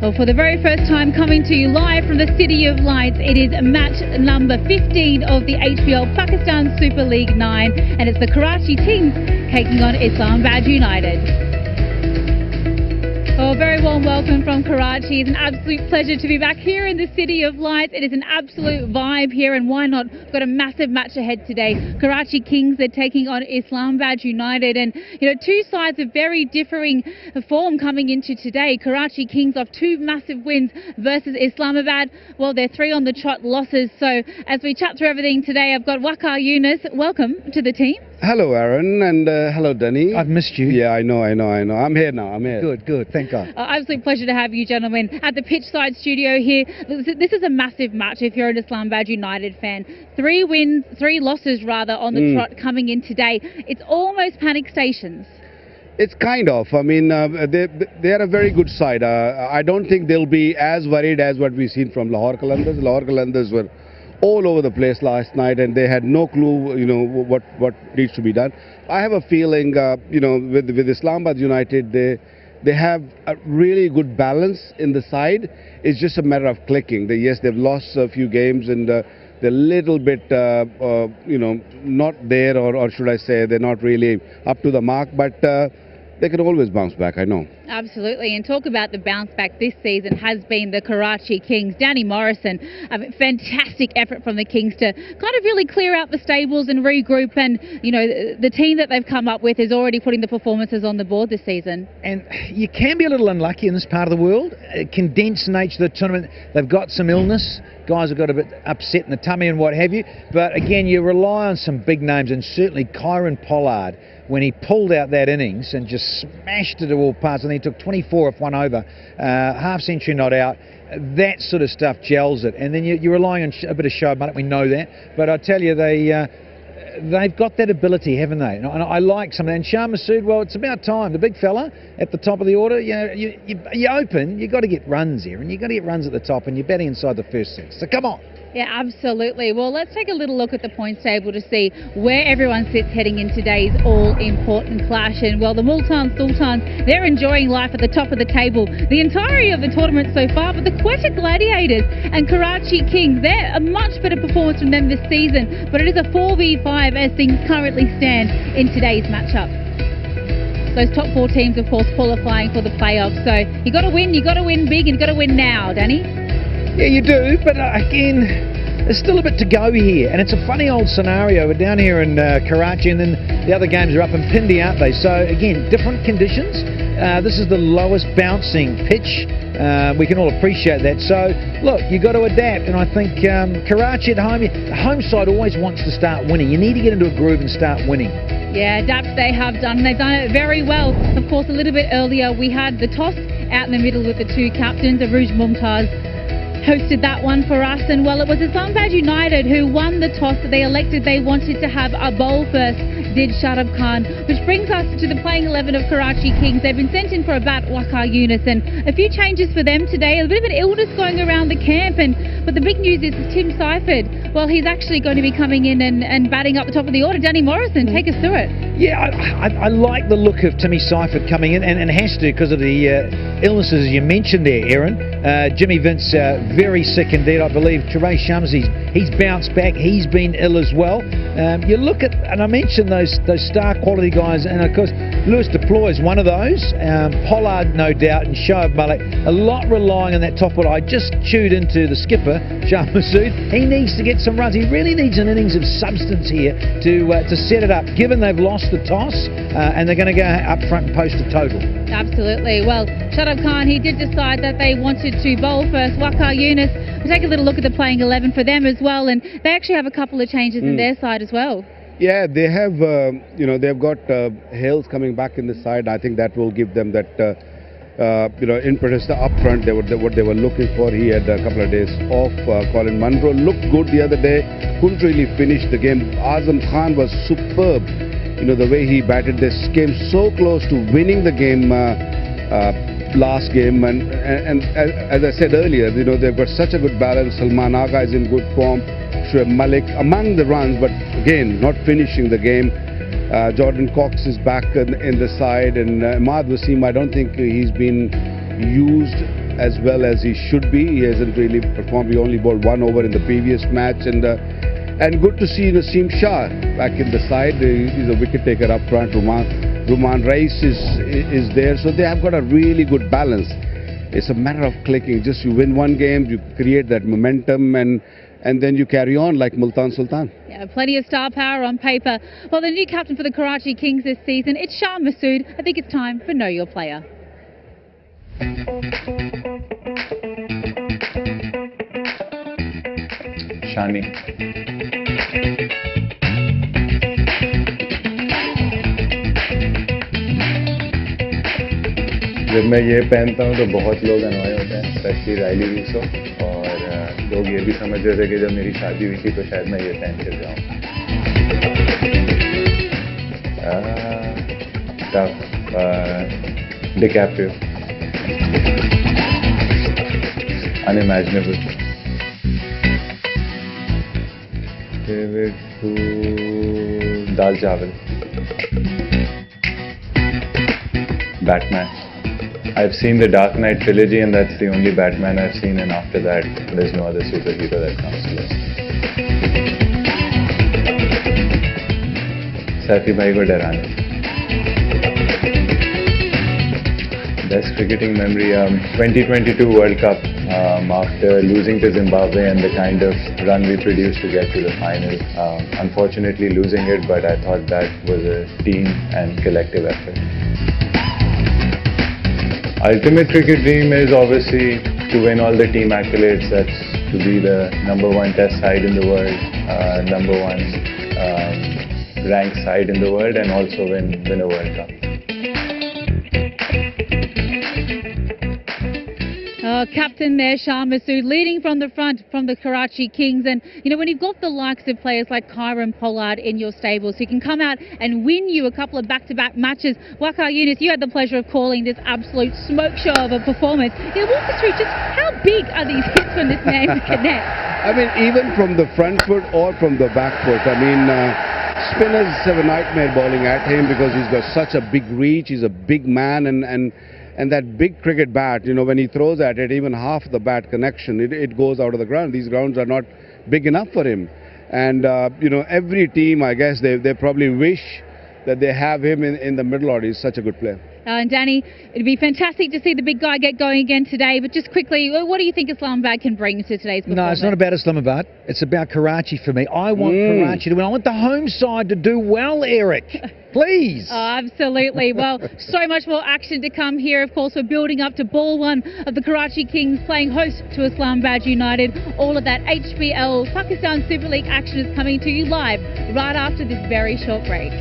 Well, for the very first time coming to you live from the City of Lights, it is match number 15 of the HBL Pakistan Super League 9, and it's the Karachi Kings taking on Islamabad United. Well, a very warm welcome from Karachi. It's an absolute pleasure to be back here in the City of Lights. It is an absolute vibe here, and why not? We've got a massive match ahead today. Karachi Kings, they're taking on Islamabad United, and two sides of very differing form coming into today. Karachi Kings off 2 massive wins versus Islamabad. Well, they're 3 on the trot losses. So as we chat through everything today, I've got Waqar Yunus. Welcome to the team. Hello, Aaron, and hello, Danny. I've missed you. Yeah, I know. I'm here now. I'm here. Good. Thank God. Absolute pleasure to have you gentlemen at the pitchside studio here. This is a massive match if you're an Islamabad United fan. 3 wins, 3 losses rather, on the trot coming in today. It's almost panic stations. It's kind of. I mean, they're a very good side. I don't think they'll be as worried as what we've seen from Lahore Qalandars. Lahore Qalandars were all over the place last night, and they had no clue, what needs to be done. I have a feeling, with Islamabad United, they have a really good balance in the side. It's just a matter of clicking. They've lost a few games, and they're a little bit, not there, or should I say, they're not really up to the mark. But they can always bounce back, I know. Absolutely, and talk about the bounce back this season has been the Karachi Kings. Danny Morrison, a fantastic effort from the Kings to kind of really clear out the stables and regroup, and the team that they've come up with is already putting the performances on the board this season. And you can be a little unlucky in this part of the world. Condensed nature of the tournament, they've got some illness. Guys have got a bit upset in the tummy and what have you. But again, you rely on some big names, and certainly Kyron Pollard, when he pulled out that innings and just smashed it to all parts, and he took 24 off 1 over, half century not out. That sort of stuff gels it, and then you're relying on a bit of show, but we know that. But I tell you, they've got that ability, haven't they? And I like some of that. And Shah Massoud, well, it's about time. The big fella at the top of the order, you open, you've got to get runs here, and you've got to get runs at the top, and you're batting inside the first 6. So come on. Yeah, absolutely. Well, let's take a little look at the points table to see where everyone sits heading in today's all-important clash. And, well, the Multan Sultans, they're enjoying life at the top of the table the entirety of the tournament so far. But the Quetta Gladiators and Karachi Kings, they're a much better performance from them this season. But it is a 4v5 as things currently stand in today's matchup. Those top 4 teams, of course, qualifying for the playoffs. So you got to win big, and you got to win now, Danny. Yeah, you do, but again, there's still a bit to go here, and it's a funny old scenario. We're down here in Karachi, and then the other games are up in Pindi, aren't they? So again, different conditions. This is the lowest bouncing pitch. We can all appreciate that. So look, you've got to adapt, and I think Karachi at home, the home side always wants to start winning. You need to get into a groove and start winning. Yeah, adapt they have done. They've done it very well. Of course, a little bit earlier, we had the toss out in the middle with the 2 captains. Aruj Mumtaz hosted that one for us, and well, it was Islamabad United who won the toss. They elected they wanted to have a bowl first, did Shadab Khan, which brings us to the playing 11 of Karachi Kings. They've been sent in for a bat, Waqar Yunus, and a few changes for them today. A bit of an illness going around the camp, but the big news is Tim Seifert. Well, he's actually going to be coming in and batting up the top of the order. Danny Morrison, take us through it. Yeah, I like the look of Timmy Seifert coming in, and has to, because of the illnesses you mentioned there, Aaron. Jimmy Vince, very sick indeed. I believe Trevay Shamsi, he's bounced back. He's been ill as well. You look at, and I mentioned those star quality guys, and of course Lewis Deploy is one of those. Pollard, no doubt, and Shoaib Malik, a lot relying on that top order. I just chewed into the skipper, Shah Massoud. He needs to get some runs. He really needs an innings of substance here to set it up, given they've lost the toss, and they're going to go up front and post a total. Absolutely. Well, Shadab Khan, he did decide that they wanted to bowl first. Waqar Yunus, we'll take a little look at the playing 11 for them as well, and they actually have a couple of changes in their side as well. Yeah, they have, they've got Hales coming back in the side. I think that will give them that, impetus up front. What they were looking for. He had a couple of days off. Colin Munro looked good the other day. Couldn't really finish the game. Azam Khan was superb. The way he batted. This came so close to winning the game last game, and as I said earlier, they've got such a good balance. Salman Agha is in good form. Shoaib Malik among the runs, but again not finishing the game. Jordan Cox is back in the side, and Ahmad Wasim, I don't think he's been used as well as he should be. He hasn't really performed. He only bowled 1 over in the previous match, and good to see Naseem Shah back in the side. He's a wicket taker up front. Ruman Reis is there, so they have got a really good balance. It's a matter of clicking. Just you win one game, you create that momentum, and then you carry on like Multan Sultan. Yeah, plenty of star power on paper. Well, the new captain for the Karachi Kings this season, it's Shah Masood. I think it's time for Know Your Player. Shani. जब मैं ये पहनता हूँ तो बहुत लोग अनॉय होते हैं, स्पेशली राइली रूसो, और लोग ये भी समझ रहे थे कि जब मेरी शादी हुई थी तो शायद मैं ये पहन कर जाऊँ. DiCaprio. Unimaginable. Favorite food? Dal chawal. Batman. I've seen the Dark Knight trilogy, and that's the only Batman I've seen, and after that there's no other superhero that comes close. Saifi bhai ko darane. Best cricketing memory, 2022 World Cup, after losing to Zimbabwe and the kind of run we produced to get to the final. Unfortunately losing it, but I thought that was a team and collective effort. Ultimate cricket dream is obviously to win all the team accolades. That's to be the #1 test side in the world, #1 ranked side in the world, and also win a World Cup. Captain there, Shah Masood, leading from the front from the Karachi Kings. And, you know, when you've got the likes of players like Kyron Pollard in your stables who can come out and win you a couple of back-to-back matches. Waqar Younis, you had the pleasure of calling this absolute smoke show of a performance. You know, walk us through just how big are these hits when this man connects? I mean, even from the front foot or from the back foot. I mean, spinners have a nightmare bowling at him because he's got such a big reach. He's a big man, and that big cricket bat, you know, when he throws at it, even half the bat connection, it goes out of the ground. These grounds are not big enough for him. And, you know, every team, I guess, they probably wish that they have him in the middle order. He's such a good player. And Danny, it'd be fantastic to see the big guy get going again today. But just quickly, what do you think Islamabad can bring to today's performance? No, it's not about Islamabad. It's about Karachi for me. I want Karachi to win. I want the home side to do well, Eric. Please. Oh, absolutely. Well, so much more action to come here. Of course, we're building up to ball 1 of the Karachi Kings playing host to Islamabad United. All of that HBL Pakistan Super League action is coming to you live right after this very short break.